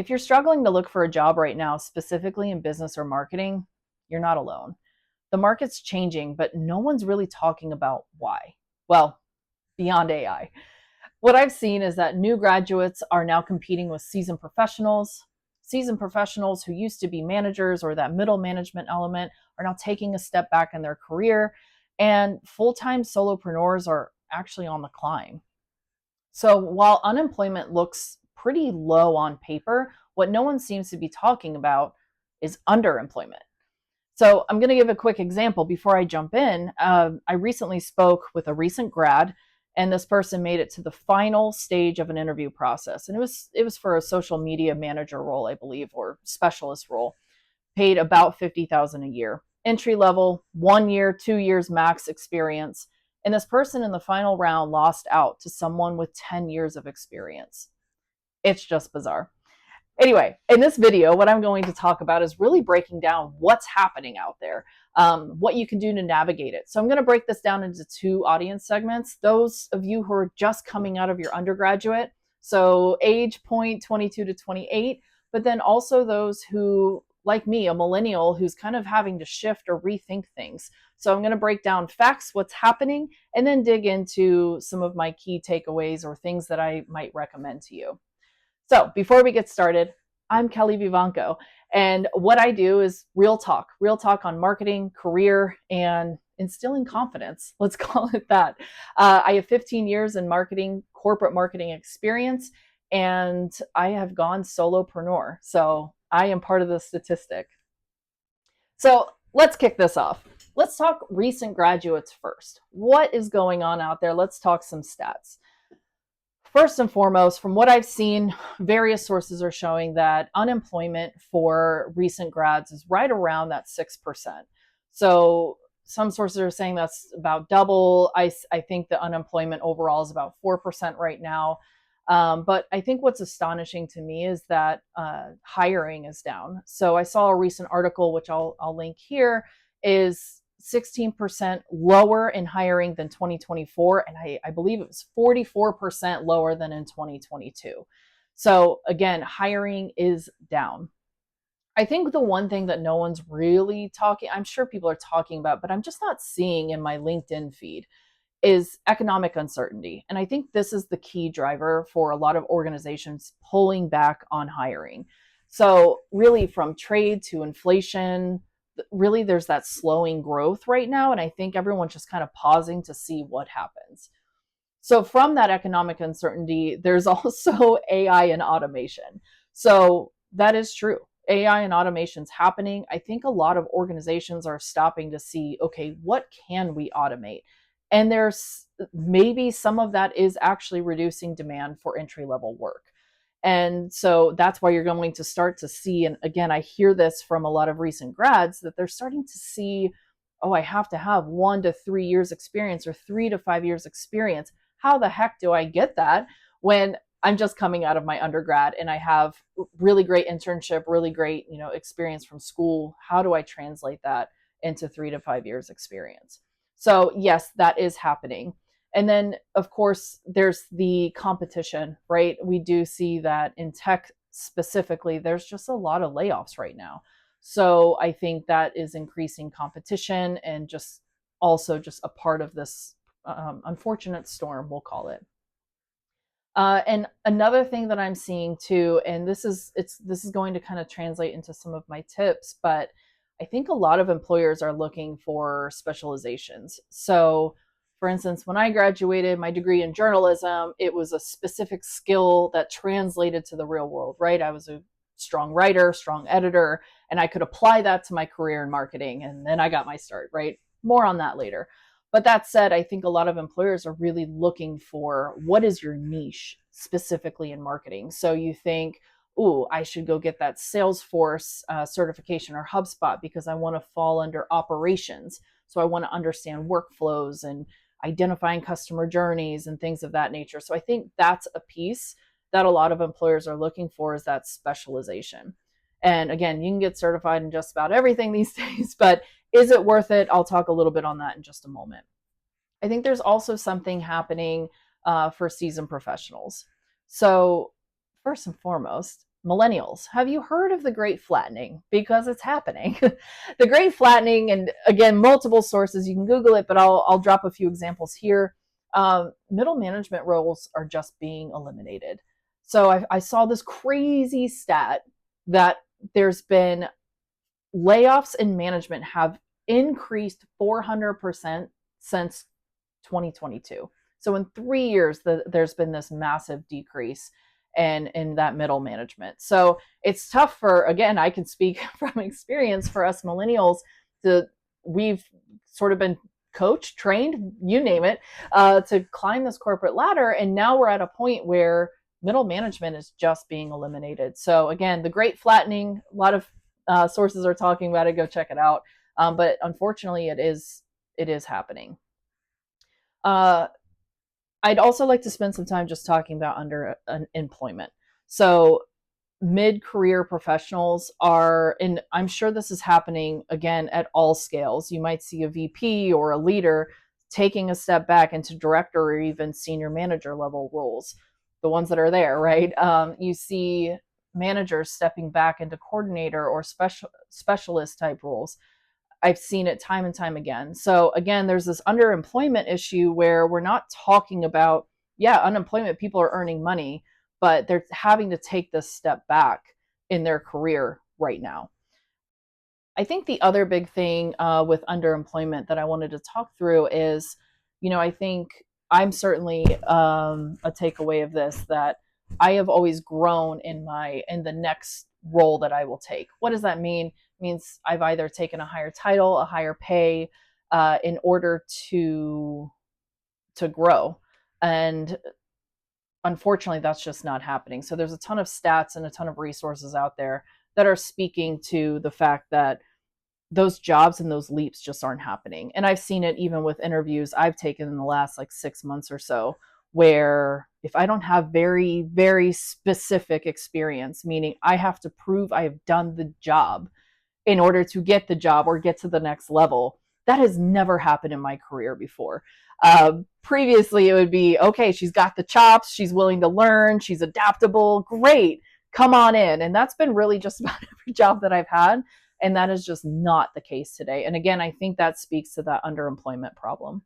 If you're struggling to look for a job right now, specifically in business or marketing, you're not alone. The market's changing, but no one's really talking about why. Well, beyond AI. What I've seen is that new graduates are now competing with seasoned professionals who used to be managers or that middle management element are now taking a step back in their career, and full-time solopreneurs are actually on the climb. So while unemployment looks pretty low on paper, what no one seems to be talking about is underemployment. So I'm going to give a quick example before I jump in. I recently spoke with a recent grad, and this person made it to the final stage of an interview process, and it was for a social media manager role, I believe, or specialist role, paid about $50,000 a year, entry level, 1 year, 2 years max experience. And this person in the final round lost out to someone with 10 years of experience. It's just bizarre. Anyway, in this video, what I'm going to talk about is really breaking down what's happening out there, what you can do to navigate it. So I'm going to break this down into two audience segments. Those of you who are just coming out of your undergraduate, so age point 22 to 28, but then also those who, like me, a millennial who's kind of having to shift or rethink things. So I'm going to break down facts, what's happening, and then dig into some of my key takeaways or things that I might recommend to you. So before we get started, I'm Kellie Vivanco, and what I do is real talk on marketing, career, and instilling confidence. Let's call it that. I have 15 years in marketing, corporate marketing experience, and I have gone solopreneur. So I am part of the statistic. So let's kick this off. Let's talk recent graduates first. What is going on out there? Let's talk some stats. First and foremost, from what I've seen, various sources are showing that unemployment for recent grads is right around that 6%. So some sources are saying that's about double. I think the unemployment overall is about 4% right now. But I think what's astonishing to me is that hiring is down. So I saw a recent article, which I'll link here, is 16% lower in hiring than 2024. And I believe it was 44% lower than in 2022. So again, hiring is down. I think the one thing that no one's really talking, I'm sure people are talking about, but I'm just not seeing in my LinkedIn feed, is economic uncertainty. And I think this is the key driver for a lot of organizations pulling back on hiring. So really from trade to inflation, really there's that slowing growth right now. And I think everyone's just kind of pausing to see what happens. So from that economic uncertainty, there's also AI and automation. So that is true. AI and automation's happening. I think a lot of organizations are stopping to see, okay, what can we automate? And there's maybe some of that is actually reducing demand for entry-level work. And so that's why you're going to start to see, and again, I hear this from a lot of recent grads, that they're starting to see, oh, I have to have 1 to 3 years experience or 3 to 5 years experience. How the heck do I get that when I'm just coming out of my undergrad and I have really great internship, really great, experience from school? How do I translate that into 3 to 5 years experience? So yes, that is happening. And then, of course, there's the competition, right? We do see that in tech specifically, there's just a lot of layoffs right now. So I think that is increasing competition and just also just a part of this unfortunate storm, we'll call it. And another thing that I'm seeing too, and this is going to kind of translate into some of my tips, but I think a lot of employers are looking for specializations. So for instance, when I graduated my degree in journalism, it was a specific skill that translated to the real world, right? I was a strong writer, strong editor, and I could apply that to my career in marketing. And then I got my start, right? More on that later. But that said, I think a lot of employers are really looking for what is your niche specifically in marketing. So you think, ooh, I should go get that Salesforce certification or HubSpot because I want to fall under operations. So I want to understand workflows and identifying customer journeys and things of that nature. So I think that's a piece that a lot of employers are looking for, is that specialization. And again, you can get certified in just about everything these days, but is it worth it? I'll talk a little bit on that in just a moment. I think there's also something happening for seasoned professionals. So first and foremost, millennials, have you heard of the great flattening? Because it's happening. The great flattening, and again, multiple sources, you can Google it, but I'll drop a few examples here. Middle management roles are just being eliminated. So I saw this crazy stat that there's been layoffs in management have increased 400% since 2022. So in 3 years, there's been this massive decrease in that middle management. So it's tough for, again, I can speak from experience for us millennials. We've sort of been coached, trained, you name it, to climb this corporate ladder. And now we're at a point where middle management is just being eliminated. So again, the great flattening, a lot of sources are talking about it. Go check it out. But unfortunately, it is happening. I'd also like to spend some time just talking about underemployment. So mid-career professionals are, and I'm sure this is happening again at all scales. You might see a VP or a leader taking a step back into director or even senior manager level roles, the ones that are there, right? You see managers stepping back into coordinator or specialist type roles. I've seen it time and time again. So again, there's this underemployment issue where we're not talking about, yeah, unemployment, people are earning money, but they're having to take this step back in their career right now. I think the other big thing with underemployment that I wanted to talk through is, I think I'm certainly a takeaway of this, that I have always grown in the next role that I will take. What does that mean? It means I've either taken a higher title, a higher pay, in order to grow. And unfortunately, that's just not happening. So there's a ton of stats and a ton of resources out there that are speaking to the fact that those jobs and those leaps just aren't happening. And I've seen it even with interviews I've taken in the last 6 months or so, where if I don't have very, very specific experience, meaning I have to prove I have done the job in order to get the job or get to the next level, that has never happened in my career before. Previously, it would be, okay, she's got the chops, she's willing to learn, she's adaptable, great, come on in. And that's been really just about every job that I've had. And that is just not the case today. And again, I think that speaks to that underemployment problem.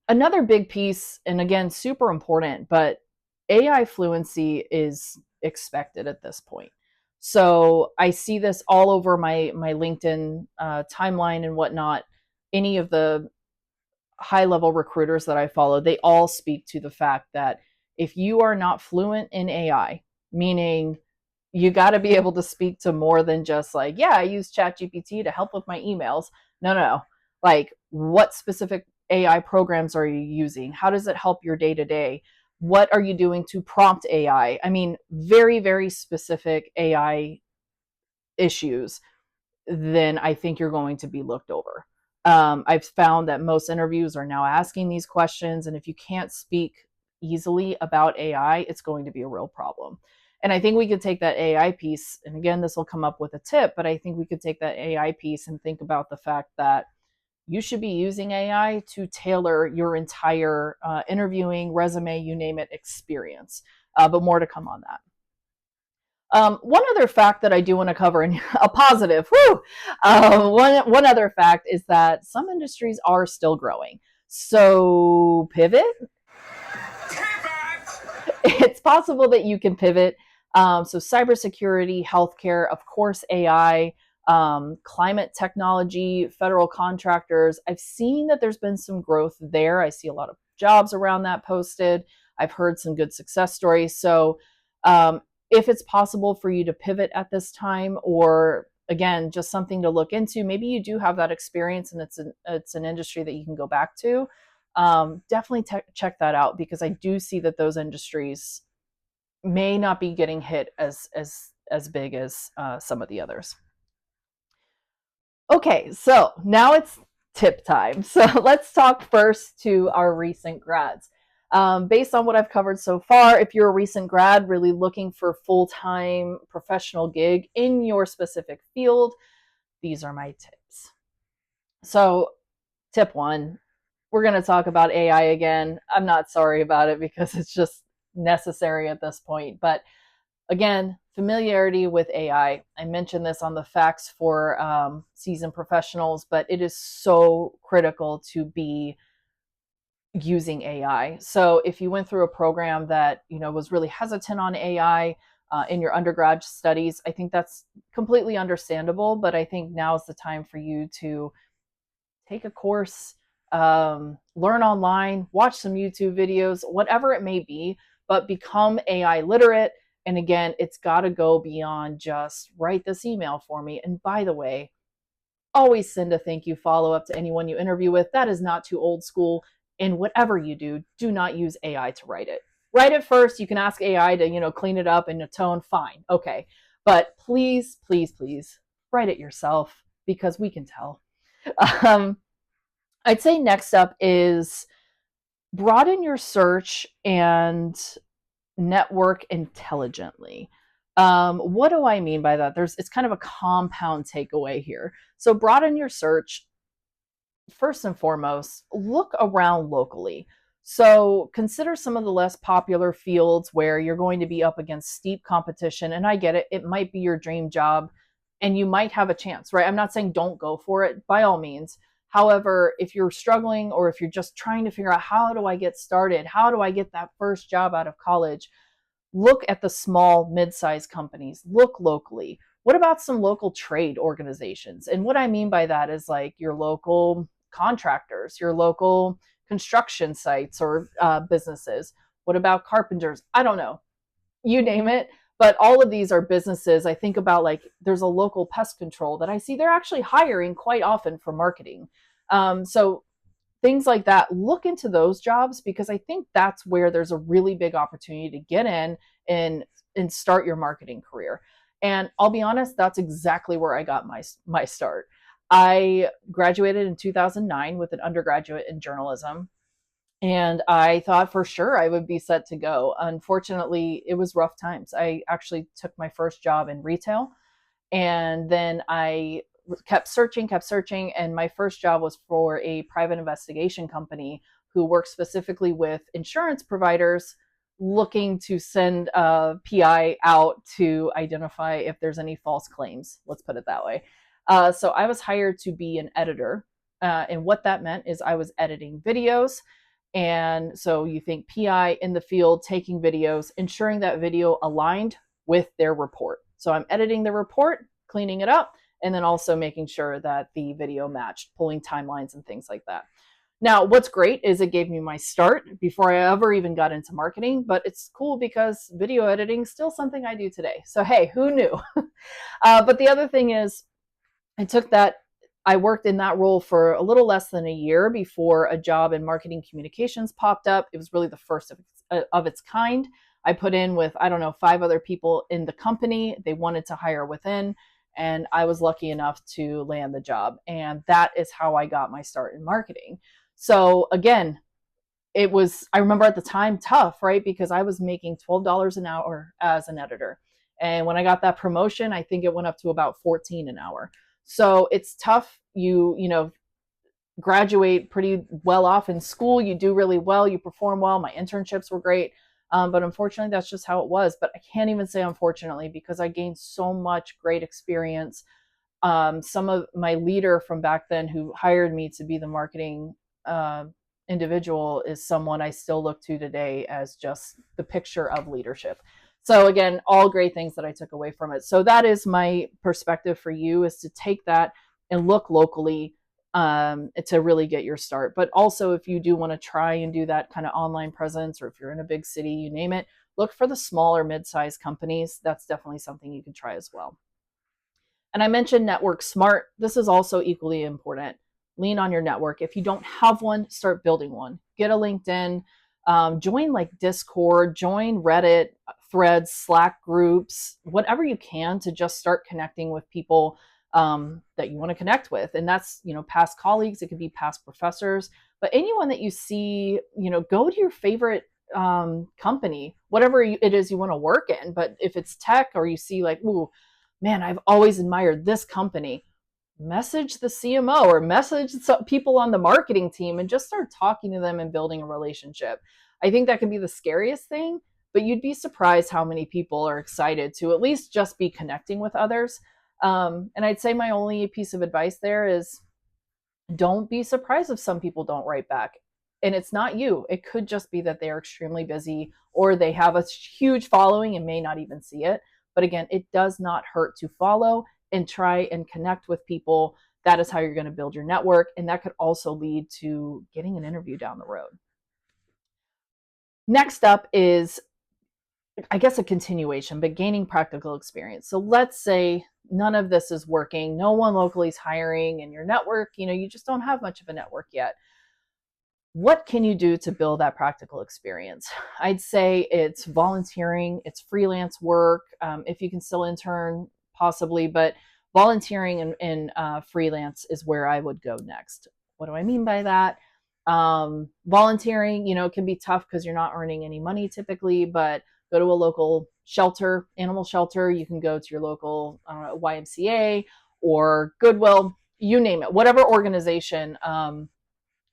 Another big piece, and again, super important, but AI fluency is expected at this point. So I see this all over my LinkedIn timeline and whatnot. Any of the high level recruiters that I follow, they all speak to the fact that if you are not fluent in AI, meaning you got to be able to speak to more than just yeah, I use ChatGPT to help with my emails. No. What specific AI programs are you using? How does it help your day to day? What are you doing to prompt AI? I mean, very, very specific AI issues, then I think you're going to be looked over. I've found that most interviews are now asking these questions, and if you can't speak easily about AI, it's going to be a real problem. And I think we could take that AI piece, and again, this will come up with a tip, but I think we could take that AI piece and think about the fact that you should be using AI to tailor your entire interviewing, resume, you name it, experience. But more to come on that. One other fact that I do want to cover, and a positive, one other fact is that some industries are still growing. So pivot. It's possible that you can pivot. So cybersecurity, healthcare, of course, AI, climate technology, federal contractors. I've seen that there's been some growth there. I see a lot of jobs around that posted. I've heard some good success stories. So if it's possible for you to pivot at this time, or again, just something to look into, maybe you do have that experience and it's an industry that you can go back to. Definitely check that out, because I do see that those industries may not be getting hit as big as some of the others. Okay, so now it's tip time. So let's talk first to our recent grads. Based on what I've covered so far, if you're a recent grad really looking for a full-time professional gig in your specific field, these are my tips. So tip one, we're going to talk about AI again. I'm not sorry about it because it's just necessary at this point, but Again, familiarity with AI. I mentioned this on the facts for seasoned professionals, but it is so critical to be using AI. So if you went through a program that was really hesitant on AI in your undergrad studies, I think that's completely understandable. But I think now is the time for you to take a course, learn online, watch some YouTube videos, whatever it may be, but become AI literate. And again, it's got to go beyond just write this email for me. And by the way, always send a thank you follow up to anyone you interview with. That is not too old school. And whatever you do not use AI to write it. Write it first. You can ask AI to, clean it up in a tone. Fine. Okay. But please, please, please write it yourself because we can tell. Um, I'd say next up is broaden your search and network intelligently. What do I mean by that? It's kind of a compound takeaway here. So broaden your search. First and foremost, look around locally. So consider some of the less popular fields where you're going to be up against steep competition. And I get it, it might be your dream job and you might have a chance, right? I'm not saying don't go for it by all means. However, if you're struggling or if you're just trying to figure out how do I get started? How do I get that first job out of college? Look at the small, mid-sized companies. Look locally. What about some local trade organizations? And what I mean by that is like your local contractors, your local construction sites or businesses. What about carpenters? I don't know. You name it. But all of these are businesses. I think about like there's a local pest control that I see they're actually hiring quite often for marketing. So things like that, look into those jobs because I think that's where there's a really big opportunity to get in and start your marketing career. And I'll be honest, that's exactly where I got my start. I graduated in 2009 with an undergraduate in journalism. And I thought for sure I would be set to go. Unfortunately, it was rough times. I actually took my first job in retail and then I kept searching. And my first job was for a private investigation company who works specifically with insurance providers looking to send a PI out to identify if there's any false claims. Let's put it that way. So I was hired to be an editor. And what that meant is I was editing videos. And so you think PI in the field taking videos, ensuring that video aligned with their report. So I'm editing the report, cleaning it up, and then also making sure that the video matched, pulling timelines and things like that. Now, what's great is it gave me my start before I ever even got into marketing, but it's cool because video editing is still something I do today. So, hey, who knew? But the other thing is, I worked in that role for a little less than a year before a job in marketing communications popped up. It was really the first of its kind. I put in with, I don't know, 5 other people in the company. They wanted to hire within, and I was lucky enough to land the job. And that is how I got my start in marketing. So again, I remember at the time tough, right? Because I was making $12 an hour as an editor. And when I got that promotion, I think it went up to about 14 an hour. So it's tough. You graduate pretty well off in school. You do really well. You perform well. My internships were great. But unfortunately, that's just how it was. But I can't even say unfortunately because I gained so much great experience. Some of my leader from back then who hired me to be the marketing individual is someone I still look to today as just the picture of leadership. So again, all great things that I took away from it. So that is my perspective for you, is to take that and look locally to really get your start. But also if you do want to try and do that kind of online presence, or if you're in a big city, you name it, look for the smaller mid-sized companies. That's definitely something you can try as well. And I mentioned network smart. This is also equally important. Lean on your network. If you don't have one, start building one. Get a LinkedIn, join like Discord, join Reddit, threads, Slack groups, whatever you can to just start connecting with people that you want to connect with. And that's, past colleagues, it could be past professors, but anyone that you see, go to your favorite company, whatever it is you want to work in. But if it's tech or you see like, ooh, man, I've always admired this company, message the CMO or message some people on the marketing team and just start talking to them and building a relationship. I think that can be the scariest thing, but you'd be surprised how many people are excited to at least just be connecting with others. And I'd say my only piece of advice there is don't be surprised if some people don't write back. And it's not you. It could just be that they are extremely busy or they have a huge following and may not even see it. But again, it does not hurt to follow and try and connect with people. That is how you're going to build your network. And that could also lead to getting an interview down the road. Next up is, I guess, a continuation, but gaining practical experience. So let's say none of this is working. No one locally is hiring, and your network, you just don't have much of a network yet. What can you do to build that practical experience? I'd say it's volunteering, it's freelance work. If you can still intern, possibly, but volunteering and freelance is where I would go next. What do I mean by that? Volunteering, can be tough because you're not earning any money typically, but go to a local shelter, animal shelter. You can go to your local YMCA or Goodwill, you name it, whatever organization,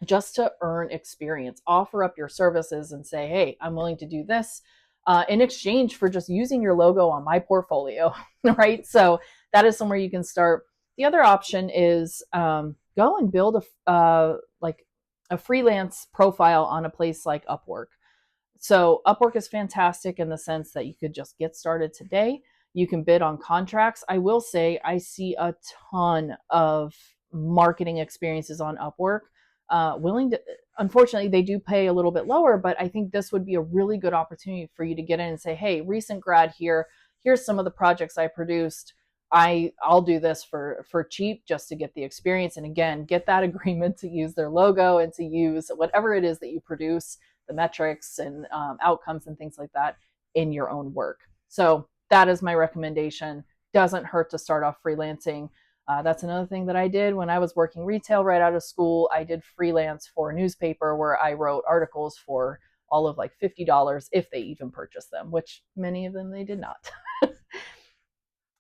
just to earn experience. Offer up your services and say, hey, I'm willing to do this in exchange for just using your logo on my portfolio, right? So that is somewhere you can start. The other option is go and build a freelance profile on a place like Upwork. So Upwork is fantastic in the sense that you could just get started today. You can bid on contracts. I will say I see a ton of marketing experiences on Upwork. Unfortunately, they do pay a little bit lower, but I think this would be a really good opportunity for you to get in and say, hey, recent grad here, here's some of the projects I produced. I'll do this for cheap just to get the experience. And again, get that agreement to use their logo and to use whatever it is that you produce, the metrics and outcomes and things like that in your own work. So that is my recommendation. Doesn't hurt to start off freelancing. That's another thing that I did when I was working retail right out of school. I did freelance for a newspaper where I wrote articles for all of like $50 if they even purchased them, which many of them they did not.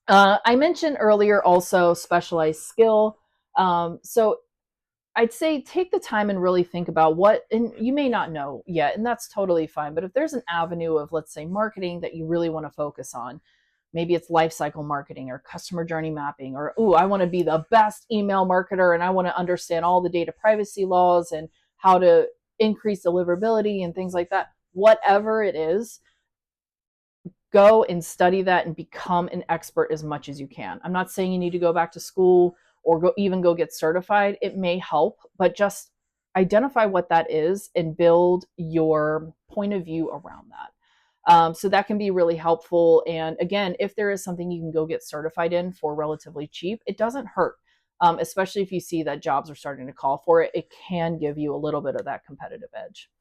I mentioned earlier also specialized skill. So I'd say take the time and really think about what, and you may not know yet, and that's totally fine. But if there's an avenue of, let's say, marketing that you really want to focus on, maybe it's life cycle marketing or customer journey mapping, or, I want to be the best email marketer and I want to understand all the data privacy laws and how to increase deliverability and things like that. Whatever it is, go and study that and become an expert as much as you can. I'm not saying you need to go back to school or go get certified. It may help, but just identify what that is and build your point of view around that. So that can be really helpful. And again, if there is something you can go get certified in for relatively cheap, it doesn't hurt. Especially if you see that jobs are starting to call for it, it can give you a little bit of that competitive edge.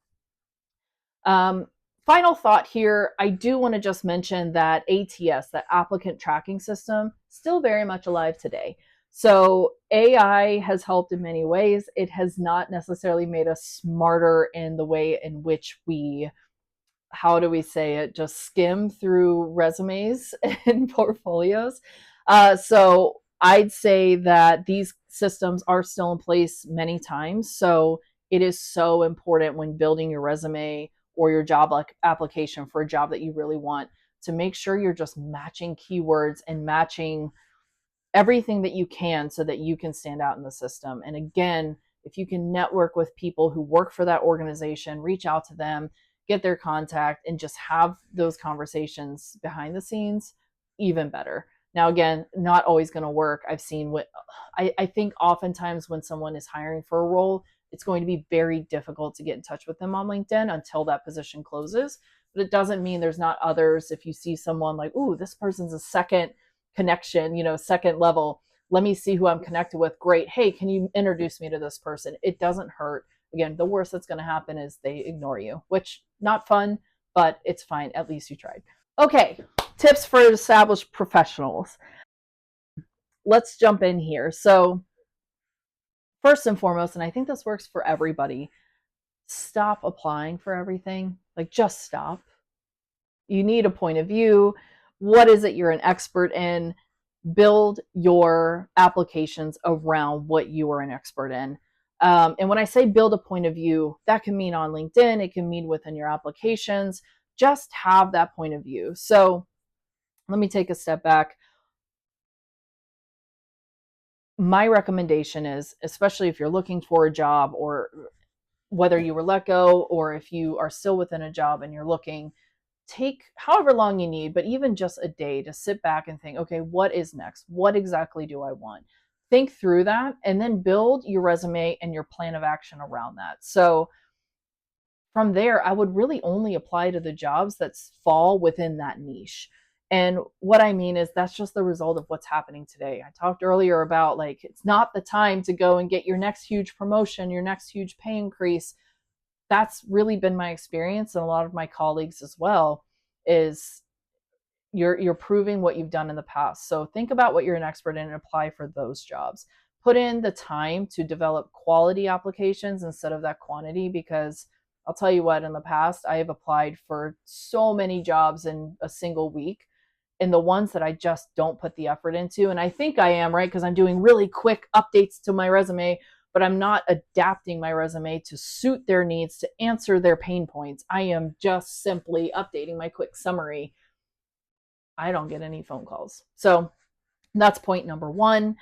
Final thought here, I do want to just mention that ATS, that applicant tracking system, still very much alive today. So AI has helped in many ways. It has not necessarily made us smarter in the way in which we, how do we say it, just skim through resumes and portfolios. So I'd say that these systems are still in place many times. So it is so important when building your resume or your job application for a job that you really want to make sure you're just matching keywords and matching everything that you can so that you can stand out in the system. And again, if you can network with people who work for that organization, reach out to them, get their contact, and just have those conversations behind the scenes, even better. Now, again, not always going to work. I've seen what I think oftentimes when someone is hiring for a role, it's going to be very difficult to get in touch with them on LinkedIn until that position closes. But it doesn't mean there's not others. If you see someone like, this person's a second connection, second level, let me see who I'm connected with. Great. Hey, can you introduce me to this person? It doesn't hurt. Again, the worst that's going to happen is they ignore you, which not fun, but it's fine. At least you tried. Okay. Tips for established professionals. Let's jump in here. So first and foremost, and I think this works for everybody, stop applying for everything. Like, just stop. You need a point of view. What is it you're an expert in? Build your applications around what you are an expert in. And when I say build a point of view, that can mean on LinkedIn. It can mean within your applications. just have that point of view. So let me take a step back. My recommendation is, especially if you're looking for a job, or whether you were let go, or if you are still within a job and you're looking, take however long you need, but even just a day to sit back and think, okay, what is next? What exactly do I want? Think through that and then build your resume and your plan of action around that. So from there, I would really only apply to the jobs that fall within that niche. And what I mean is that's just the result of what's happening today. I talked earlier about, like, it's not the time to go and get your next huge promotion, your next huge pay increase. That's really been my experience, and a lot of my colleagues as well, is you're proving what you've done in the past. So think about what you're an expert in and apply for those jobs. Put in the time to develop quality applications instead of that quantity, because I'll tell you what, in the past, I have applied for so many jobs in a single week, and the ones that I just don't put the effort into, and I think I am, right, because I'm doing really quick updates to my resume, but I'm not adapting my resume to suit their needs, to answer their pain points. I am just simply updating my quick summary. I don't get any phone calls. So that's point number one.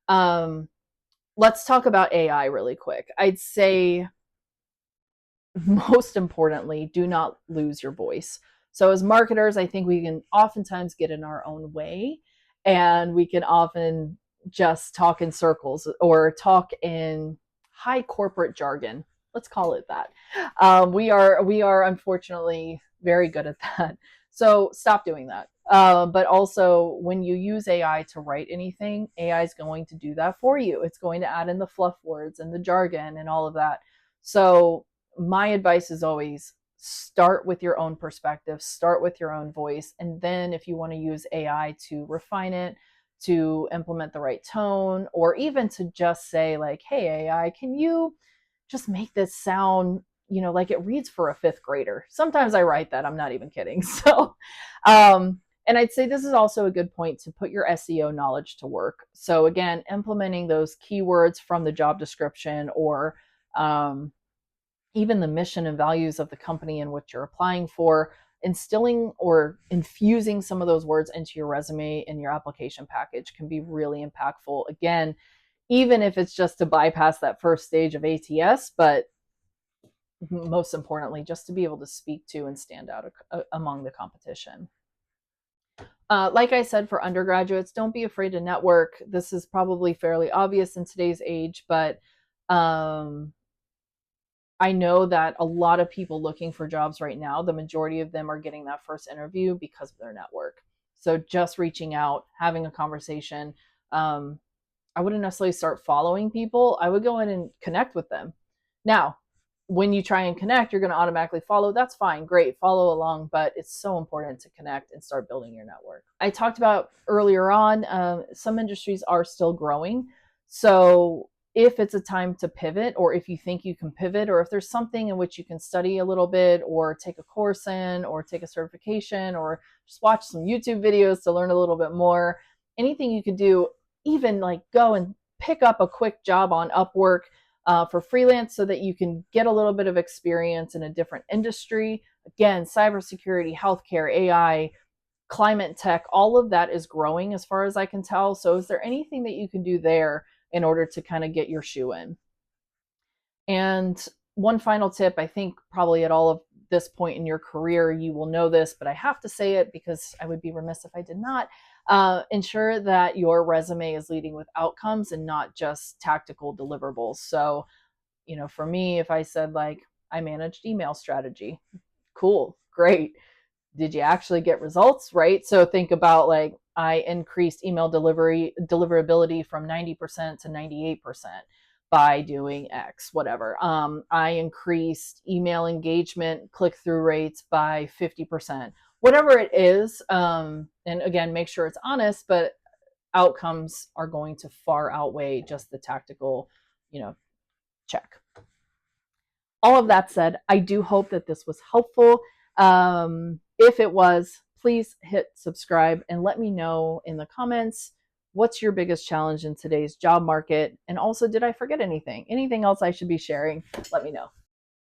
Let's talk about AI really quick. I'd say, most importantly, do not lose your voice. So as marketers, I think we can oftentimes get in our own way, and we can often just talk in circles or talk in high corporate jargon. Let's call it that. We are unfortunately very good at that. So stop doing that. But also, when you use AI to write anything, AI is going to do that for you. It's going to add in the fluff words and the jargon and all of that. So my advice is always start with your own perspective, start with your own voice. And then if you want to use AI to refine it, to implement the right tone, or even to just say, like, hey, AI, can you just make this sound, like it reads for a fifth grader? Sometimes I write that. I'm not even kidding. So, and I'd say this is also a good point to put your SEO knowledge to work. So again, implementing those keywords from the job description, or even the mission and values of the company in which you're applying for, instilling or infusing some of those words into your resume and your application package can be really impactful. Again, even if it's just to bypass that first stage of ATS, but most importantly, just to be able to speak to and stand out among the competition. Like I said, for undergraduates, don't be afraid to network. This is probably fairly obvious in today's age, but I know that a lot of people looking for jobs right now, the majority of them are getting that first interview because of their network. So just reaching out, having a conversation. I wouldn't necessarily start following people. I would go in and connect with them. Now, when you try and connect, you're going to automatically follow. That's fine. Great. Follow along. But it's so important to connect and start building your network. I talked about earlier on, some industries are still growing. So if it's a time to pivot, or if you think you can pivot, or if there's something in which you can study a little bit, or take a course in, or take a certification, or just watch some YouTube videos to learn a little bit more, anything you can do, even like go and pick up a quick job on Upwork for freelance, so that you can get a little bit of experience in a different industry. Again, cybersecurity, healthcare, AI, climate tech, all of that is growing as far as I can tell. So is there anything that you can do there in order to kind of get your shoe in? And one final tip, I think probably at all of this point in your career, you will know this, but I have to say it because I would be remiss if I did not. Ensure that your resume is leading with outcomes and not just tactical deliverables. So, for me, if I said, like, I managed email strategy, cool, great. Did you actually get results, right? So think about, like, I increased email deliverability from 90% to 98% by doing X, whatever. I increased email engagement click-through rates by 50%, whatever it is. And again, make sure it's honest, but outcomes are going to far outweigh just the tactical, check. All of that said, I do hope that this was helpful. If it was, please hit subscribe and let me know in the comments, what's your biggest challenge in today's job market? And also, did I forget anything? Anything else I should be sharing? Let me know.